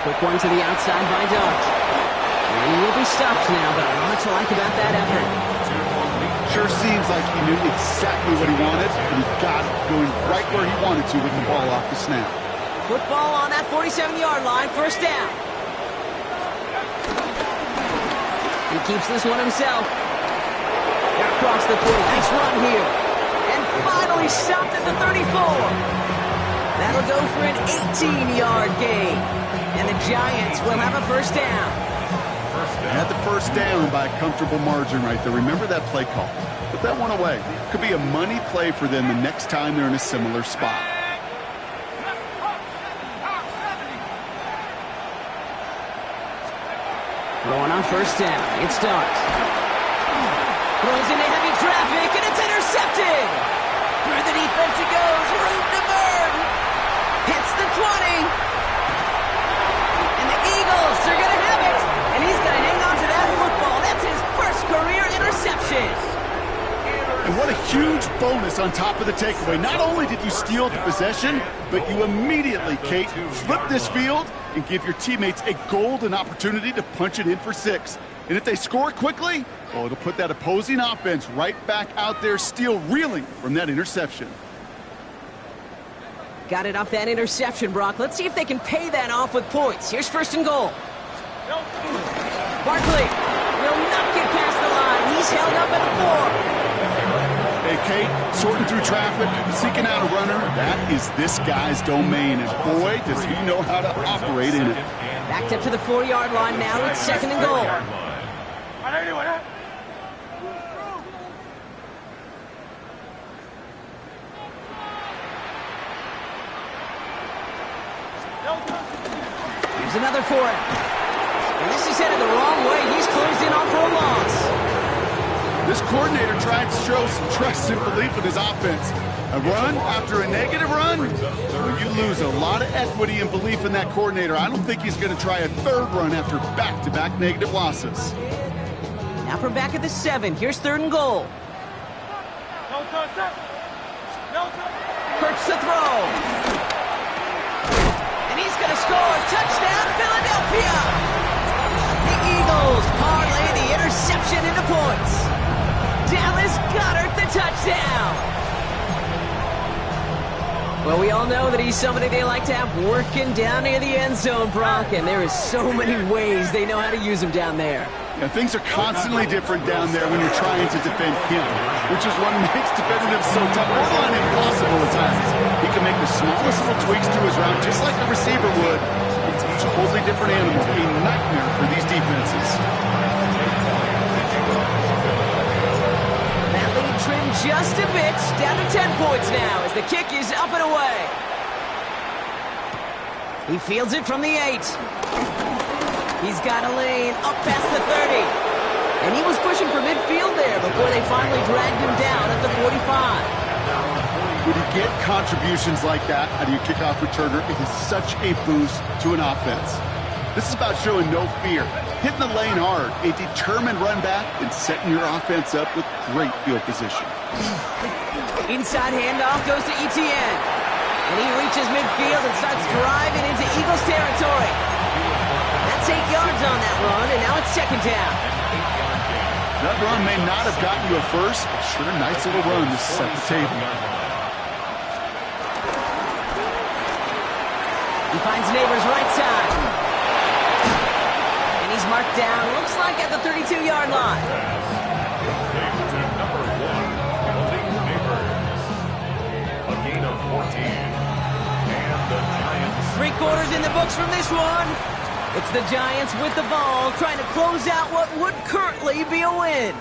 Quick one to the outside by Dart. And he will be stopped now, but a lot to like about that effort. Sure seems like he knew exactly what he wanted, and he got it going right where he wanted to with the ball off the snap. Football on that 47-yard line, first down. He keeps this one himself. Across the 40, nice run here. And finally stopped at the 34. That'll go for an 18-yard gain. And the Giants will have a first down. Had the first down by a comfortable margin right there. Remember that play call. Put that one away. Could be a money play for them the next time they're in a similar spot. Throwing on first down. It's Dart. Throws into heavy traffic, and it's intercepted. Through the defense it goes. Room to burn. Hits the 20. And the Eagles are going to have it. And he's going to hang on to that football. That's his first career interception. And what a huge bonus on top of the takeaway. Not only did you steal the possession, but you immediately, Kate, flip this field and give your teammates a golden opportunity to punch it in for 6. And if they score quickly, well, it'll put that opposing offense right back out there still reeling from that interception. Got it off that interception, Brock. Let's see if they can pay that off with points. Here's first and goal. Barkley will not get past the line. He's held up at the 4. Hey, Kate, sorting through traffic, seeking out a runner, that is this guy's domain. And boy, does he know how to operate in it. Backed up to the 4-yard line now. It's second and goal. Here's another for him. And this is headed the wrong way. He's closed in on for a loss. This coordinator tried to show some trust and belief in his offense. A run after a negative run? Well, you lose a lot of equity and belief in that coordinator. I don't think he's going to try a third run after back-to-back negative losses. Now from back at the 7, here's third and goal. Hurts the throw. And he's going to score. Touchdown, Philadelphia! The Eagles parlay the interception into points. Dallas Goedert the touchdown. Well, we all know that he's somebody they like to have working down near the end zone, Brock, and there is so many ways they know how to use him down there. Yeah, things are constantly different down there when you're trying to defend him, which is what makes defending him so tough, borderline impossible at times. He can make the smallest little tweaks to his route, just like a receiver would. It's a totally different animal, a nightmare for these defenses. That lead trimmed just a bit, down to 10 points now as the kick is up and away. He fields it from the 8. He's got a lane up past the 30. And he was pushing for midfield there before they finally dragged him down at the 45. When you get contributions like that out of your kickoff returner, it is such a boost to an offense. This is about showing no fear, hitting the lane hard, a determined run back, and setting your offense up with great field position. Inside handoff goes to Etienne. And he reaches midfield and starts driving into Eagles territory. That's 8 yards on that run, and now it's second down. That run may not have gotten you a first, but sure, nice little run to set the table. He finds Neighbors right side. And he's marked down, looks like at the 32-yard line. Number 1, Malik Neighbors. A gain of 14. And the Giants. 3 quarters in the books from this one. It's the Giants with the ball, trying to close out what would currently be a win.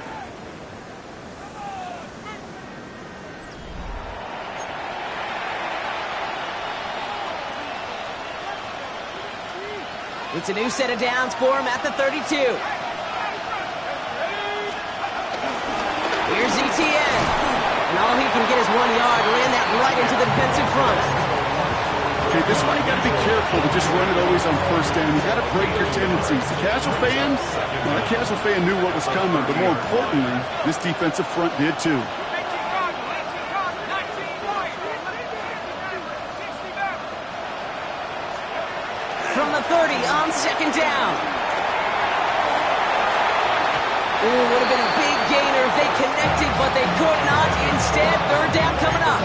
It's a new set of downs for him at the 32. Here's Etienne. And all he can get is 1 yard, ran that right into the defensive front. Okay, this is why you got to be careful to just run it always on first down. You got to break your tendencies. The casual fan, well, that casual fan knew what was coming, but more importantly, this defensive front did too. From the 30 on second down. Ooh, would have been a big gainer if they connected, but they could not. Instead, third down coming up.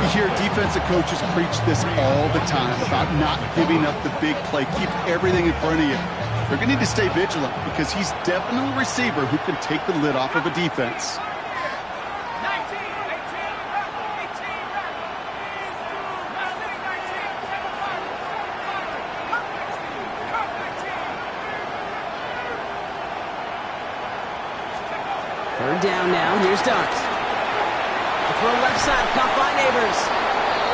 You hear defensive coaches preach this all the time about not giving up the big play. Keep everything in front of you. They're going to need to stay vigilant because he's definitely a receiver who can take the lid off of a defense. Third down now. Here's Dart. Throw left side, caught by Neighbors.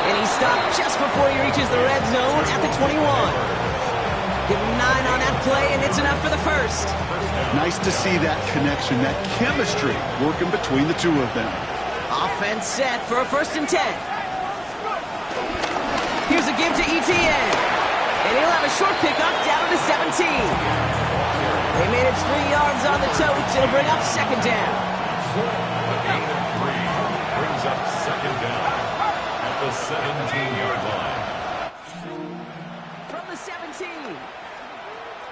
And he stopped just before he reaches the red zone at the 21. Give him 9 on that play, and it's enough for the first. Nice to see that connection, that chemistry working between the two of them. Offense set for a 1st and 10. Here's a give to ETN. And he'll have a short pickup down to the 17. They made it 3 yards on the tote. It'll bring up second down. A gain of 3 brings up second down at the 17-yard line. From the 17.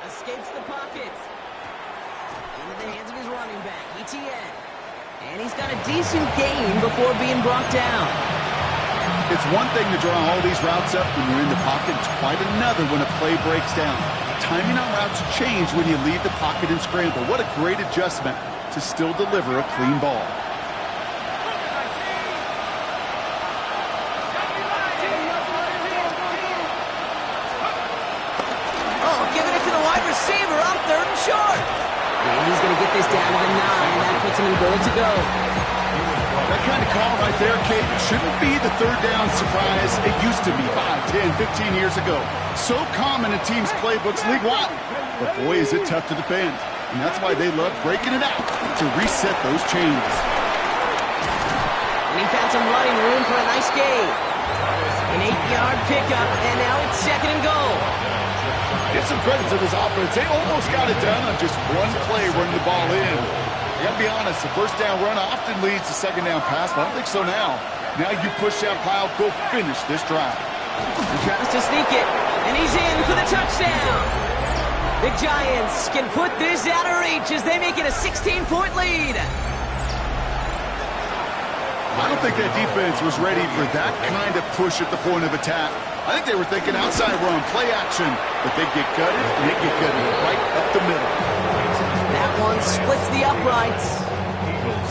Escapes the pocket. Into the hands of his running back, ETN. And he's got a decent gain before being brought down. It's one thing to draw all these routes up when you're in the pocket. It's quite another when a play breaks down. Timing on routes change when you leave the pocket and scramble. What a great adjustment to still deliver a clean ball. Oh, giving it to the wide receiver on 3rd and short. And he's going to get this down to the 9. That puts him in goal to go. That kind of call right there, Kate, shouldn't be the third down surprise it used to be 5, 10, 15 years ago. So common in teams' playbooks league-wide. But boy, is it tough to defend. And that's why they love breaking it out to reset those chains. And he found some running room for a nice gain. An 8-yard pickup, and now it's 2nd and goal. Get some credit to this offense. They almost got it done on just one play running the ball in. I gotta be honest, the first down run often leads to second down pass, but I don't think so now. Now you push that pile, go finish this drive. He tries to sneak it, and he's in for the touchdown. The Giants can put this out of reach as they make it a 16-point lead. I don't think that defense was ready for that kind of push at the point of attack. I think they were thinking outside run, play action, but they get gutted, and they get gutted right up the middle. That one splits the uprights.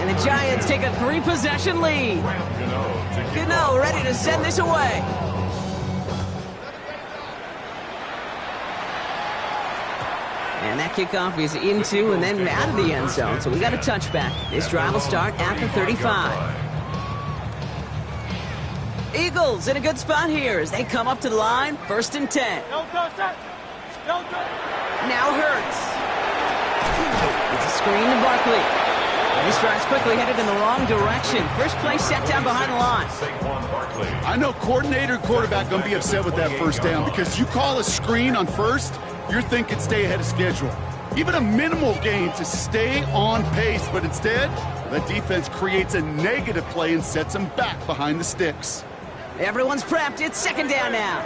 And the Giants take a 3-possession lead. Gano ready to send this away. And that kickoff is into and then out of the end zone. So we got a touchback. This drive will start at the 35. Eagles in a good spot here as they come up to the line. 1st and 10. Now Hurts. It's a screen to Barkley. And this drive's quickly headed in the wrong direction. First play set down behind the line. I know coordinator and quarterback going to be upset with that first down because you call a screen on first, you're thinking stay ahead of schedule. Even a minimal gain to stay on pace, but instead, the defense creates a negative play and sets them back behind the sticks. Everyone's prepped. It's 2nd down now.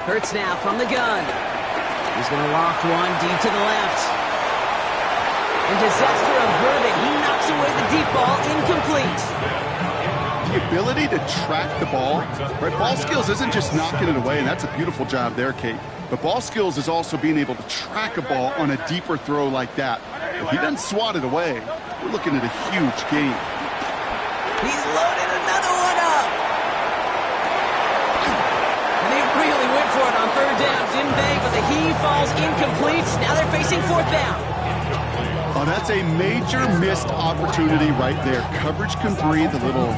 Hurts now from the gun. He's going to loft one deep to the left. And disaster averted. He knocks away the deep ball, incomplete. The ability to track the ball, right? Ball skills isn't just knocking it away, and that's a beautiful job there, Kate. But ball skills is also being able to track a ball on a deeper throw like that. If he doesn't swat it away, we're looking at a huge gain. He's loaded another one up. And they really went for it on 3rd down, didn't they? But the heave falls incomplete. Now they're facing 4th down. Oh, that's a major missed opportunity right there. Coverage can breathe a little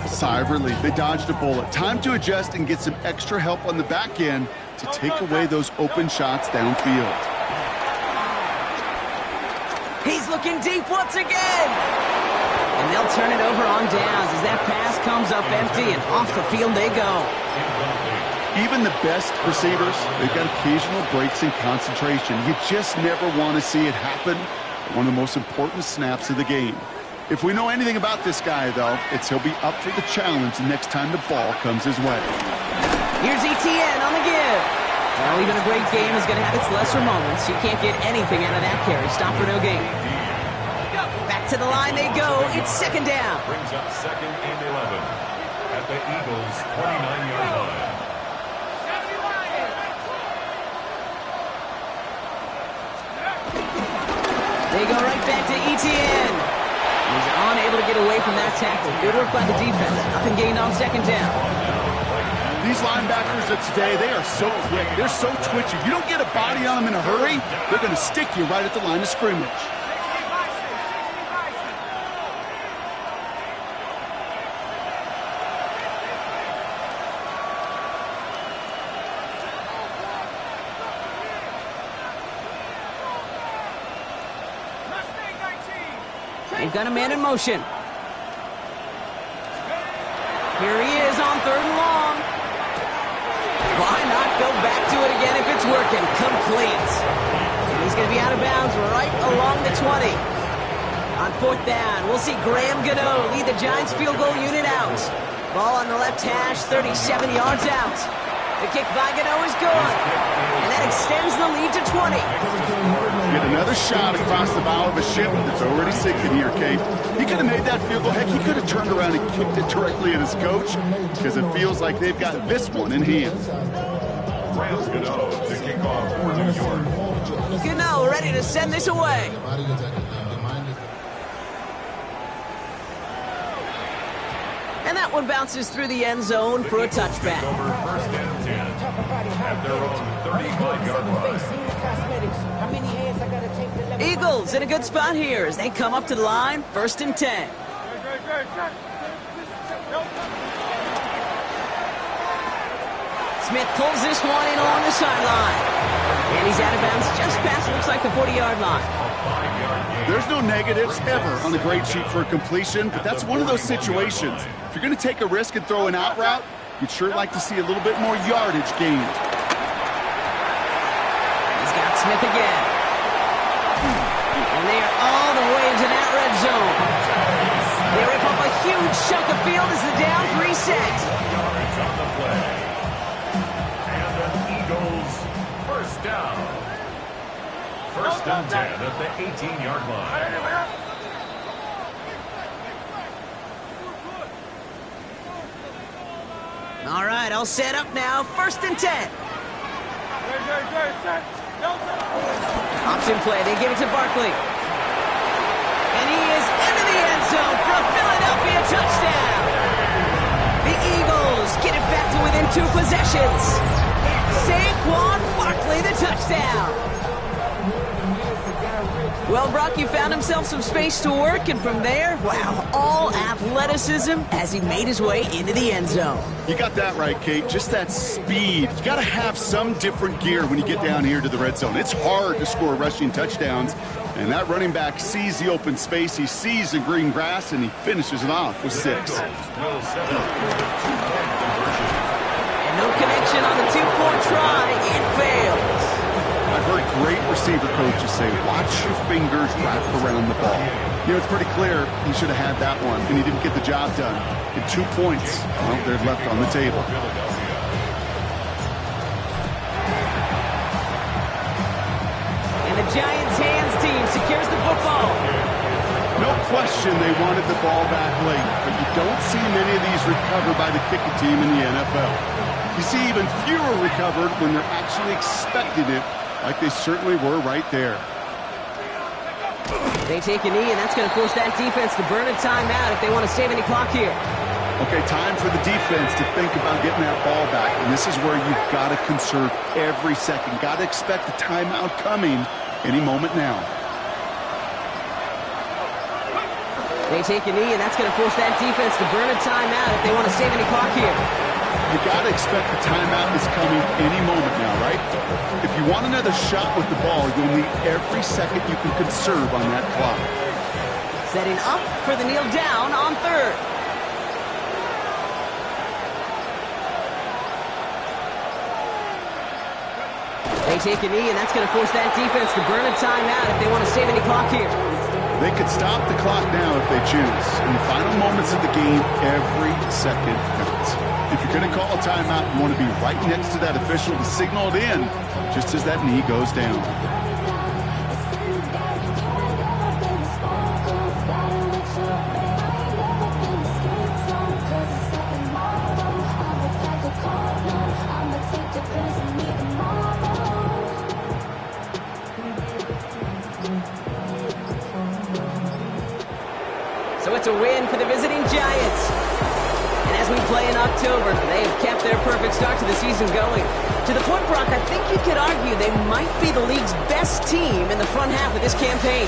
sigh of relief. They dodged a bullet. Time to adjust and get some extra help on the back end to take away those open shots downfield. He's looking deep once again. And And they'll turn it over on downs as that pass comes up empty, and off the field they go. Even the best receivers, they've got occasional breaks in concentration. You just never want to see it happen at one of the most important snaps of the game. If we know anything about this guy, though, it's he'll be up for the challenge the next time the ball comes his way. Here's ETN on the give. Well, even a great game is going to have its lesser moments. You can't get anything out of that carry. Stop for no gain. Back to the line they go. It's second down. Brings up 2nd and 11 at the Eagles' 29-yard line. They go right back to ETN. He's unable to get away from that tackle. Good work by the defense. Nothing gained on second down. These linebackers of today, they are so quick. They're so twitchy. You don't get a body on them in a hurry, they're going to stick you right at the line of scrimmage. They've got a man in motion. Here he is on 3rd and long. Why not go back to it again if it's working? Complete. And he's going to be out of bounds right along the 20. On 4th down, we'll see Graham Gano lead the Giants field goal unit out. Ball on the left hash, 37 yards out. The kick by Gano is good. And that extends the lead to 20. Get another shot across the bow of a ship that's already sinking here, Kate. He could have made that field goal. Heck, he could have turned around and kicked it directly at his coach because it feels like they've got this one in hand. Graham Gano to kick off for New York. Gano ready to send this away. And that one bounces through the end zone for a touchback. Over 1st and 10 at their own 35-yard line. Eagles in a good spot here as they come up to the line, 1st and 10. Smith pulls this one in along the sideline. And he's out of bounds just past, looks like the 40-yard line. There's no negatives ever on the grade sheet for a completion, but that's one of those situations. If you're going to take a risk and throw an out route, you'd sure like to see a little bit more yardage gained. He's got Smith again. And they are all the way into that red zone. They rip up a huge chunk of field as the downs reset. Yards on the play. And the Eagles first down. 1st and 10 at the 18-yard line. All right, all set up now. 1st and 10. Option play. They give it to Barkley. And he is into the end zone for a Philadelphia touchdown. The Eagles get it back to within 2 possessions. Saquon Barkley, the touchdown. Well, Brock, you found himself some space to work, and from there, wow, all athleticism as he made his way into the end zone. You got that right, Kate. Just that speed. You got to have some different gear when you get down here to the red zone. It's hard to score rushing touchdowns, and that running back sees the open space, he sees the green grass, and he finishes it off with 6. Will set up for the 2-point conversion. And no connection on the 2-point try. It fails. I've heard great receiver coaches say, watch your fingers wrap around the ball. You know, it's pretty clear he should have had that one, and he didn't get the job done. And 2 points, well, they're left on the table. And the Giants' hands team secures the football. No question they wanted the ball back late, but you don't see many of these recovered by the kicking team in the NFL. You see even fewer recovered when they're actually expecting it, like they certainly were right there. They take a knee, and that's going to force that defense to burn a timeout if they want to save any clock here. Okay, time for the defense to think about getting that ball back, and this is where you've got to conserve every second. Got to expect the timeout coming any moment now. They take a knee, and that's going to force that defense to burn a timeout if they want to save any clock here. You got to expect the timeout is coming any moment now, right? If you want another shot with the ball, you'll need every second you can conserve on that clock. Setting up for the kneel down on third. They take a knee, and that's going to force that defense to burn a timeout if they want to save any clock here. They could stop the clock now if they choose. In the final moments of the game, every second counts. If you're going to call a timeout, you want to be right next to that official to signal it in just as that knee goes down. So it's a win for the visiting Giants. And as we play in October, they have kept their perfect start to the season going. To the point, Brock, I think you could argue they might be the league's best team in the front half of this campaign.